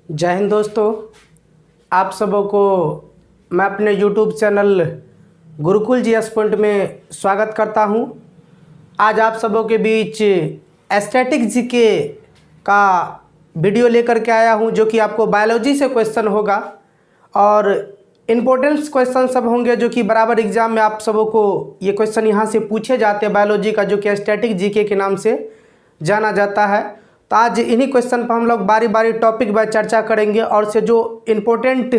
जय हिंद दोस्तों, आप सबों को मैं अपने YouTube channel Gurukul GS point में स्वागत करता हूं। आज आप सबों के बीच स्टैटिक जीके का वीडियो लेकर के आया हूं, जो कि आपको बायोलॉजी से क्वेश्चन होगा और इम्पोर्टेंस क्वेश्चन सब होंगे, जो कि बराबर एग्जाम में आप सबों को ये क्वेश्चन यहाँ से पूछे जाते हैं बायोलॉजी का, जो कि स्टैटिक जीके के नाम से जाना जाता है। तो आज इन्हीं क्वेश्चन पर हम लोग बारी बारी टॉपिक बाय चर्चा करेंगे और से जो इम्पोर्टेंट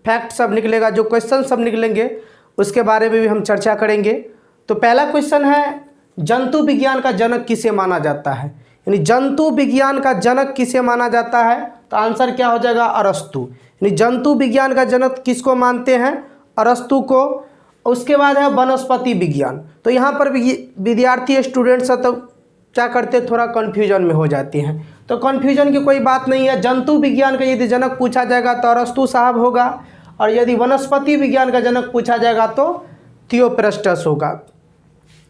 फैक्ट सब निकलेगा, जो क्वेश्चन सब निकलेंगे, उसके बारे में भी हम चर्चा करेंगे। तो पहला क्वेश्चन है, जंतु विज्ञान का जनक किसे माना जाता है? यानी जंतु विज्ञान का जनक किसे माना जाता है? तो आंसर क्या हो जाएगा? अरस्तु। यानी जंतु विज्ञान का जनक किसको मानते हैं? अरस्तु को। उसके बाद है वनस्पति विज्ञान। तो यहाँ पर भी विद्यार्थी स्टूडेंट्स तो क्या करते, थोड़ा कन्फ्यूजन में हो जाते हैं। तो कन्फ्यूजन की कोई बात नहीं है। जंतु विज्ञान का यदि जनक पूछा जाएगा तो अरस्तु साहब होगा, और यदि वनस्पति विज्ञान का जनक पूछा जाएगा तो थियोफ्रस्टस होगा।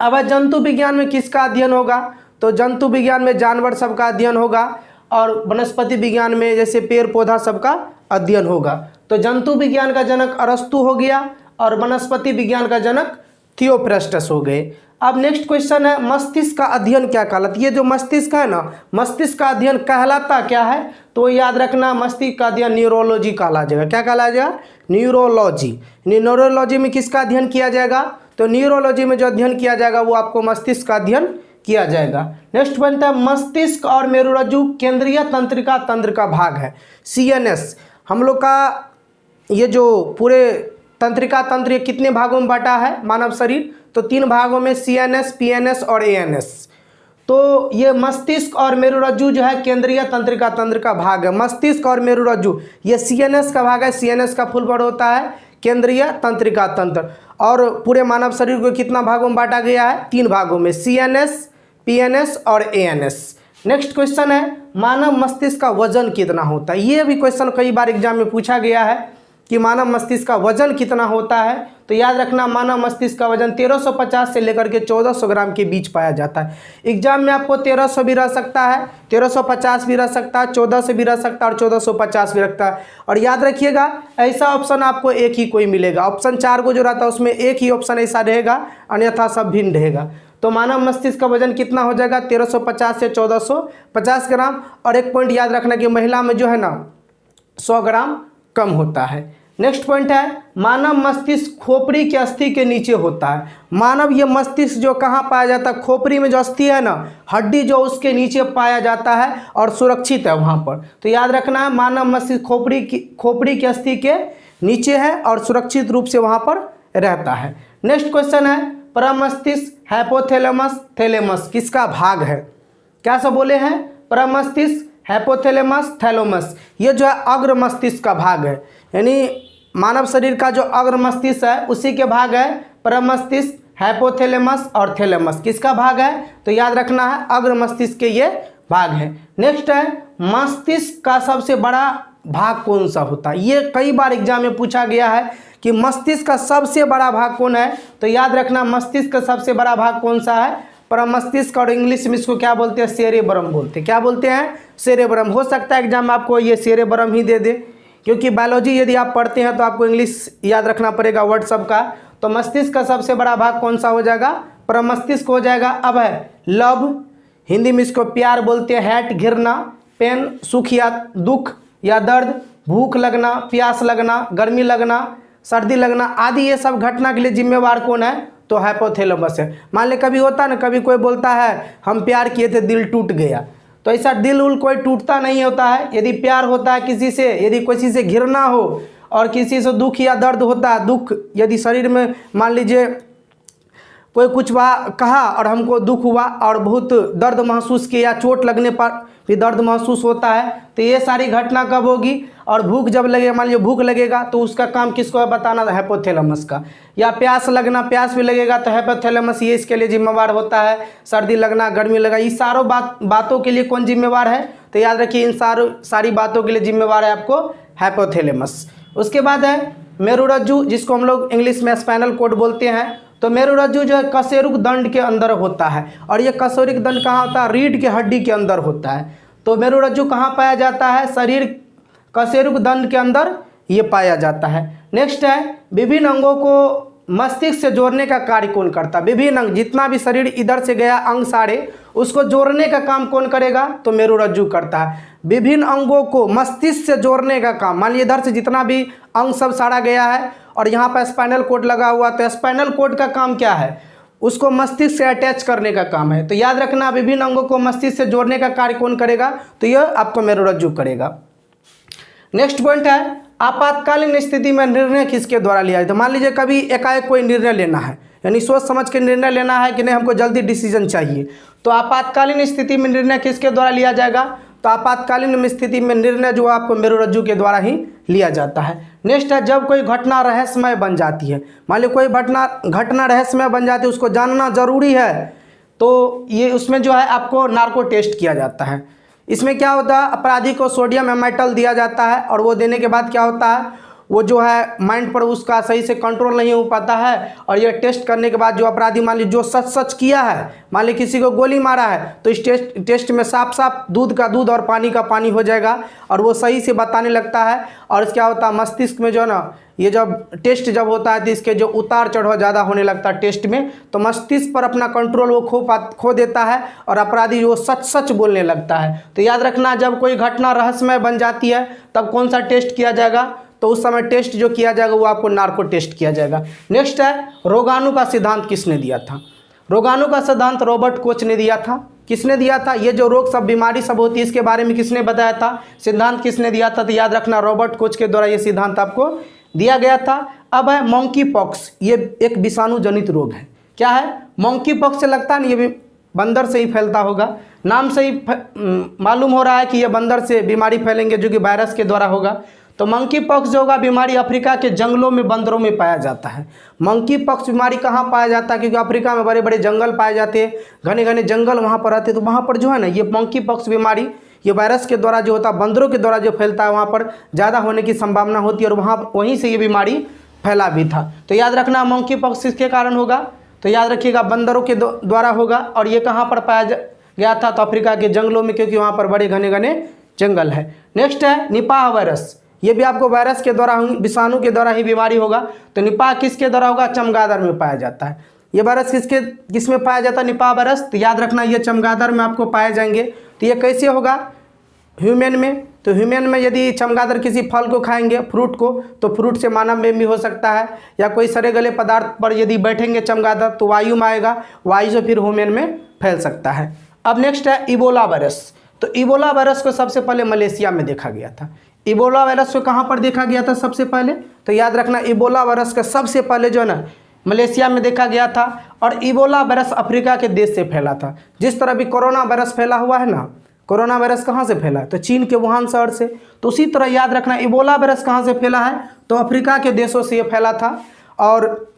अब जंतु विज्ञान में किसका अध्ययन होगा? तो जंतु विज्ञान में जानवर सबका अध्ययन होगा, और वनस्पति विज्ञान में जैसे पेड़ पौधा सबका अध्ययन होगा। तो जंतु विज्ञान का जनक अरस्तु हो गया और वनस्पति विज्ञान का जनक थियोफ्रस्टस हो गए। अब नेक्स्ट क्वेश्चन है, मस्तिष्क का अध्ययन क्या कहलाता? ये जो मस्तिष्क है ना, मस्तिष्क का अध्ययन कहलाता क्या है? तो याद रखना, मस्तिष्क का अध्ययन न्यूरोलॉजी कहला जाएगा। क्या कहला जाएगा? न्यूरोलॉजी। न्यूरोलॉजी में किसका अध्ययन किया जाएगा? तो न्यूरोलॉजी में जो अध्ययन किया जाएगा वो आपको मस्तिष्क का अध्ययन किया जाएगा। नेक्स्ट बनता है, मस्तिष्क और मेरुरज्जु केंद्रीय तंत्रिका तंत्र का भाग है। CNS हम लोग का ये जो पूरे तंत्रिका तंत्र कितने भागों में बांटा है मानव शरीर? तो 3 भागों में, CNS, PNS और ANS। तो ये मस्तिष्क और मेरुरज्जु जो है केंद्रीय तंत्रिका तंत्र का भाग है। मस्तिष्क और मेरुरज्जु ये CNS का भाग है। CNS का फुल फॉर्म होता है केंद्रीय तंत्रिका तंत्र। और पूरे मानव शरीर को कितना भागों में बांटा गया है? 3 भागों में, CNS, PNS और ANS। नेक्स्ट क्वेश्चन है, मानव मस्तिष्क का वजन कितना होता है? ये भी क्वेश्चन कई बार एग्जाम में पूछा गया है कि मानव मस्तिष्क का वजन कितना होता है। तो याद रखना, मानव मस्तिष्क का वजन 1350 से लेकर के 1400 ग्राम के बीच पाया जाता है। एग्जाम में आपको 1300 भी रह सकता है, 1350 भी रह सकता है, 1400 भी रह सकता है और 1450 भी रखता है। और याद रखिएगा, ऐसा ऑप्शन आपको एक ही कोई मिलेगा। ऑप्शन 4 को जो रहता है उसमें एक ही ऑप्शन ऐसा रहेगा, अन्यथा सब भिन्न रहेगा। तो मानव मस्तिष्क का वजन कितना हो जाएगा? 1350 से 1450 ग्राम। और एक पॉइंट याद रखना कि महिला में जो है ना 100 ग्राम कम होता है। नेक्स्ट पॉइंट है, मानव मस्तिष्क खोपड़ी की अस्थि के नीचे होता है। मानव ये मस्तिष्क जो कहाँ पाया जाता है? खोपड़ी में जो अस्थि है ना, हड्डी जो उसके नीचे पाया जाता है और सुरक्षित है वहाँ पर। तो याद रखना है, मानव मस्तिष्क खोपड़ी की अस्थि के नीचे है और सुरक्षित रूप से वहाँ पर रहता है। नेक्स्ट क्वेश्चन है, प्रमस्तिष्क, हाइपोथैलेमस, थैलेमस किसका भाग है? क्या सब बोले हैं? प्रमस्तिष्क, हाइपोथैलेमस, थैलेमस ये जो है अग्र मस्तिष्क का भाग है। यानी मानव शरीर का जो अग्र मस्तिष्क है उसी के भाग है प्रमस्तिष्क, हाइपोथैलेमस और थैलेमस। किसका भाग है? तो याद रखना है, अग्र मस्तिष्क के ये भाग है। नेक्स्ट है, मस्तिष्क का सबसे बड़ा भाग कौन सा होता है? ये कई बार एग्जाम में पूछा गया है कि मस्तिष्क का सबसे बड़ा भाग कौन है? तो याद रखना, मस्तिष्क का सबसे बड़ा भाग कौन सा है? प्रमस्तिष्क। और इंग्लिश में इसको क्या बोलते हैं? सेरेब्रम बोलते हैं। क्या बोलते हैं? सेरेब्रम। हो सकता है एग्जाम में आपको ये सेरेब्रम ही दे दे, क्योंकि बायोलॉजी यदि आप पढ़ते हैं तो आपको इंग्लिश याद रखना पड़ेगा वर्ड सब का। तो मस्तिष्क का सबसे बड़ा भाग कौन सा हो जाएगा? प्रमस्तिष्क हो जाएगा। अब है लव, हिंदी में इसको प्यार बोलते हैं, हैट घिरना, पेन सुख या दुख या दर्द, भूख लगना, प्यास लगना, गर्मी लगना, सर्दी लगना आदि, ये सब घटना के लिए जिम्मेवार कौन है? तो हाइपोथैलेमस है। मान ले कभी होता ना, कभी कोई बोलता है हम प्यार किए थे दिल टूट गया, तो ऐसा दिल उल कोई टूटता नहीं होता है। यदि प्यार होता है किसी से, यदि किसी से घृणा हो और किसी से दुख या दर्द होता है, दुख यदि शरीर में मान लीजिए कोई कुछ कहा और हमको दुख हुआ और बहुत दर्द महसूस किया, चोट लगने पर भी दर्द महसूस होता है, तो ये सारी घटना कब होगी? और भूख जब लगेगा, मान लीजिए भूख लगेगा तो उसका काम किसको है बताना? हाइपोथैलेमस का। या प्यास लगना, प्यास भी लगेगा तो हाइपोथैलेमस ये इसके लिए जिम्मेवार होता है। सर्दी लगना, गर्मी लगना, ये सारों बातों के लिए कौन जिम्मेवार है? तो याद रखिए, इन सारी बातों के लिए जिम्मेवार है आपको हाइपोथैलेमस। उसके बाद है मेरुरज्जु, जिसको हम लोग इंग्लिश में स्पाइनल कॉर्ड बोलते हैं। तो मेरुरज्जु जो है कशेरुक दंड के अंदर होता है, और ये कशेरुक दंड कहाँ होता है? रीढ़ की हड्डी के अंदर होता है। तो मेरुरज्जु कहाँ पाया जाता है? शरीर कशेरुक दंड के अंदर ये पाया जाता है। नेक्स्ट है, विभिन्न अंगों को मस्तिष्क से जोड़ने का कार्य कौन करता है? विभिन्न अंग, जितना भी शरीर इधर से गया अंग सारे, उसको जोड़ने का काम कौन करेगा? तो मेरुरज्जु करता है। विभिन्न अंगों को मस्तिष्क से जोड़ने का काम, मान लीजिए इधर से जितना भी अंग सब सारा गया है और यहाँ पर स्पाइनल कोड लगा हुआ, तो स्पाइनल कोड का काम क्या है? उसको मस्तिष्क से अटैच करने का काम है। तो याद रखना, विभिन्न अंगों को मस्तिष्क से जोड़ने का कार्य कौन करेगा? तो यह आपको मेरुरज्जु करेगा। नेक्स्ट पॉइंट है, आपातकालीन स्थिति में निर्णय किसके द्वारा लिया जाए? तो मान लीजिए कभी एकाएक कोई निर्णय लेना है, यानी सोच समझ के निर्णय लेना है कि नहीं, हमको जल्दी डिसीजन चाहिए, तो आपातकालीन स्थिति में निर्णय किसके द्वारा लिया जाएगा? तो आपातकालीन स्थिति में निर्णय जो आपको मेरुरज्जु के द्वारा ही लिया जाता है। नेक्स्ट है, जब कोई घटना रहस्यमय बन जाती है, मान लीजिए कोई घटना रहस्यमय बन जाती है, उसको जानना जरूरी है, तो ये उसमें जो है आपको नार्को टेस्ट किया जाता है। इसमें क्या होता है, अपराधी को सोडियम एमाइटल दिया जाता है और वो देने के बाद क्या होता है, वो जो है माइंड पर उसका सही से कंट्रोल नहीं हो पाता है, और ये टेस्ट करने के बाद जो अपराधी मान लीजिए जो सच किया है, मान लीजिए किसी को गोली मारा है, तो इस टेस्ट में साफ साफ दूध का दूध और पानी का पानी हो जाएगा और वो सही से बताने लगता है। और क्या होता है, मस्तिष्क में जो है ना, ये जब टेस्ट जब होता है तो इसके जो उतार चढ़ाव ज़्यादा होने लगता है टेस्ट में, तो मस्तिष्क पर अपना कंट्रोल वो खो देता है और अपराधी वो सच बोलने लगता है। तो याद रखना, जब कोई घटना रहस्यमय बन जाती है तब कौन सा टेस्ट किया जाएगा? तो उस समय टेस्ट जो किया जाएगा वो आपको नार्को टेस्ट किया जाएगा। नेक्स्ट है, रोगाणु का सिद्धांत किसने दिया था? रोगाणु का सिद्धांत रॉबर्ट कोच ने दिया था। किसने दिया था? ये जो रोग सब बीमारी सब होती है इसके बारे में किसने बताया था? सिद्धांत किसने दिया था? तो याद रखना, रॉबर्ट कोच के द्वारा ये सिद्धांत आपको दिया गया था। अब है मंकी पॉक्स, ये एक विषाणु जनित रोग है। क्या है? मंकी पॉक्स से लगता है ना, ये भी बंदर से ही फैलता होगा, नाम से ही मालूम हो रहा है कि ये बंदर से बीमारी फैलेंगे जो कि वायरस के द्वारा होगा। तो मंकी पॉक्स जो होगा बीमारी अफ्रीका के जंगलों में बंदरों में पाया जाता है। मंकी पॉक्स बीमारी कहाँ पाया जाता है? क्योंकि अफ्रीका में बड़े बड़े जंगल पाए जाते हैं, घने घने जंगल वहाँ पर रहते हैं, तो वहाँ पर जो है ना ये मंकी पॉक्स बीमारी ये वायरस के द्वारा जो होता है, बंदरों के द्वारा जो फैलता है, वहाँ पर ज़्यादा होने की संभावना होती है और वहीं से ये बीमारी फैला भी था। तो याद रखना, मंकी पॉक्स किसके कारण होगा? तो याद रखिएगा, बंदरों के द्वारा होगा। और ये कहाँ पर पाया गया था? तो अफ्रीका के जंगलों में, क्योंकि वहाँ पर बड़े घने घने जंगल है। नेक्स्ट है निपाह वायरस, ये भी आपको वायरस के द्वारा विषाणु के द्वारा ही बीमारी होगा। तो निपाह किसके द्वारा होगा? चमगादड़ में पाया जाता है। ये वायरस किस में पाया जाता है? Nipah virus. तो याद रखना, ये चमगादड़ में आपको पाए जाएंगे। तो ये कैसे होगा? ह्यूमन में। तो ह्यूमन में यदि चमगादड़ किसी फल को खाएंगे, फ्रूट को, तो फ्रूट से मानव में भी हो सकता है, या कोई सड़े गले पदार्थ पर यदि बैठेंगे चमगादड़ तो वायु में आएगा, वायु से फिर ह्यूमन में फैल सकता है। अब नेक्स्ट है इबोला वायरस। तो इबोला वायरस को सबसे पहले मलेशिया में देखा गया था। इबोला वायरस को कहाँ पर देखा गया था सबसे पहले? तो याद रखना, इबोला वायरस का सबसे पहले जो है ना मलेशिया में देखा गया था। और इबोला वायरस अफ्रीका के देश से फैला था। जिस तरह भी कोरोना वायरस फैला हुआ है ना, कोरोना वायरस कहाँ से फैला? तो चीन के वुहान शहर से। तो उसी तरह याद रखना, इबोला वायरस कहाँ से फैला है? तो अफ्रीका के देशों से ये फैला था। और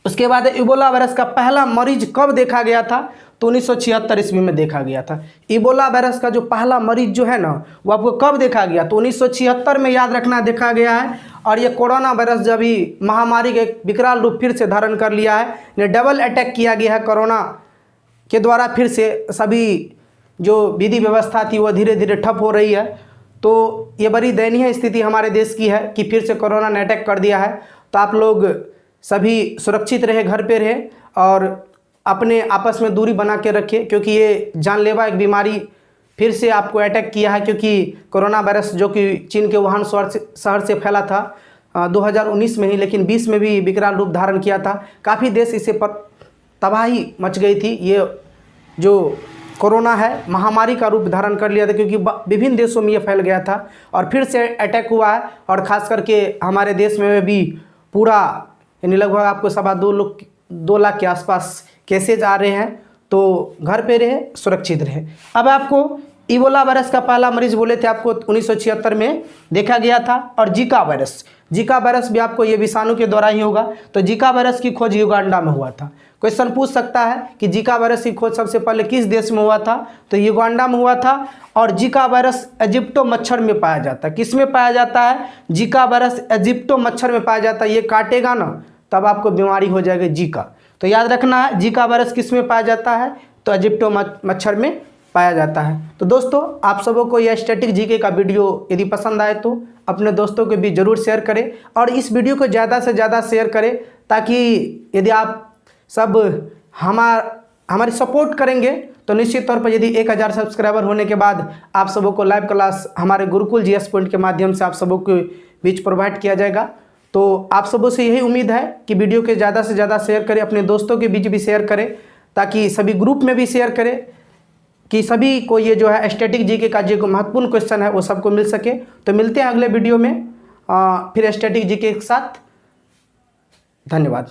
उसके बाद इबोला वायरस का पहला मरीज कब देखा गया था? तो 1976 ईस्वी में देखा गया था। इबोला वायरस का जो पहला मरीज जो है ना, वो आपको कब देखा गया? तो 1976 में याद रखना देखा गया है। और ये कोरोना वायरस जब भी महामारी के विकराल रूप फिर से धारण कर लिया है, ये डबल अटैक किया गया है कोरोना के द्वारा। फिर से सभी जो विधि व्यवस्था थी वो धीरे धीरे ठप हो रही है। तो ये बड़ी दयनीय स्थिति हमारे देश की है कि फिर से कोरोना ने अटैक कर दिया है। तो आप लोग सभी सुरक्षित रहे, घर पे रहे और अपने आपस में दूरी बना के रखें, क्योंकि ये जानलेवा एक बीमारी फिर से आपको अटैक किया है। क्योंकि कोरोना वायरस जो कि चीन के वुहान शहर से फैला था 2019 में ही, लेकिन 20 में भी विकराल रूप धारण किया था। काफ़ी देश इसे पर तबाही मच गई थी। ये जो कोरोना है महामारी का रूप धारण कर लिया था, क्योंकि विभिन्न देशों में ये फैल गया था और फिर से अटैक हुआ है। और ख़ास करके हमारे देश में भी पूरा यानी लगभग आपको 2 लाख के आसपास केसेज आ रहे हैं। तो घर पे रहे, सुरक्षित रहे। अब आपको इबोला वायरस का पहला मरीज बोले थे आपको 1976 में देखा गया था। और जीका वायरस भी आपको ये विषाणु के द्वारा ही होगा। तो जीका वायरस की खोज युगांडा में हुआ था। क्वेश्चन पूछ सकता है कि जीका वायरस की खोज सबसे पहले किस देश में हुआ था? तो युगांडा में हुआ था। और जीका वायरस इजिप्टो मच्छर में पाया जाता है। किस में पाया जाता है? जीका वायरस इजिप्टो मच्छर में पाया जाता है। ये काटेगा ना तब आपको बीमारी हो जाएगी जीका। तो याद रखना है, जीका वायरस किस में पाया जाता है? तो इजिप्टो मच्छर में पाया जाता है। तो दोस्तों, आप सबों को यह स्टैटिक जीके का वीडियो यदि पसंद आए तो अपने दोस्तों के बीच ज़रूर शेयर करें और इस वीडियो को ज़्यादा से ज़्यादा शेयर करें, ताकि यदि आप सब हमारी सपोर्ट करेंगे तो निश्चित तौर पर यदि 1000 सब्सक्राइबर होने के बाद आप सबों को लाइव क्लास हमारे गुरुकुल जीएस पॉइंट के माध्यम से आप सबों के बीच प्रोवाइड किया जाएगा। तो आप सबों से यही उम्मीद है कि वीडियो के ज़्यादा से ज़्यादा शेयर करें, अपने दोस्तों के बीच भी शेयर करें, ताकि सभी ग्रुप में भी शेयर करें कि सभी को ये जो है स्टैटिक जीके का जो महत्वपूर्ण क्वेश्चन है वो सबको मिल सके। तो मिलते हैं अगले वीडियो में फिर स्टैटिक जीके के साथ। धन्यवाद।